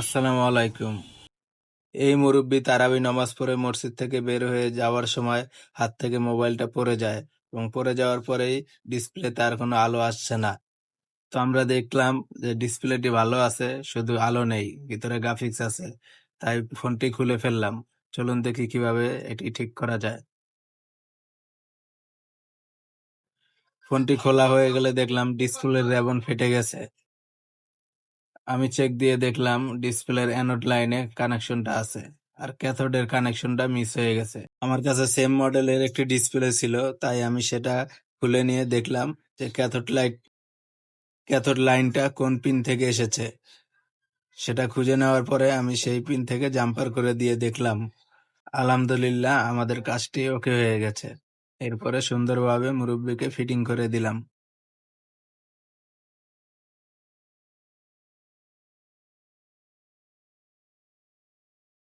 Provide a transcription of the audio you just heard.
আসসালামু আলাইকুম। এই মুরুব্বি তারাবি নামাজ পড়ে মসজিদ থেকে বের হয়ে যাওয়ার সময় হাত থেকে মোবাইলটা পড়ে যায় এবং পড়ে যাওয়ার পরেই ডিসপ্লেতে আর কোনো আলো আসছে না। তো আমরা দেখলাম যে ডিসপ্লেটি ভালো আছে, শুধু আলো নেই, ভিতরে গ্রাফিক্স আছে। তাই ফোনটি খুলে ফেললাম। চলুন দেখি কিভাবে এটি ঠিক করা যায়। ফোনটি খোলা হয়ে গেলে দেখলাম ডিসপ্লের রেবন ফেটে গেছে। আমি চেক দিয়ে দেখলাম ডিসপ্লের অ্যানোড লাইনে কানেকশনটা আছে আর ক্যাথোডের কানেকশনটা মিস হয়ে গেছে। আমার কাছে সেম মডেলের একটি ডিসপ্লে ছিল, তাই আমি সেটা খুলে নিয়ে দেখলাম যে ক্যাথোড লাইনটা কোন পিন থেকে এসেছে। সেটা খুঁজে নেওয়ার পরে আমি সেই পিন থেকে জাম্পার করে দিয়ে দেখলাম, আলহামদুলিল্লাহ আমাদের কাজটি ওকে হয়ে গেছে। এরপরে সুন্দরভাবে মুরব্বিকে ফিটিং করে দিলাম।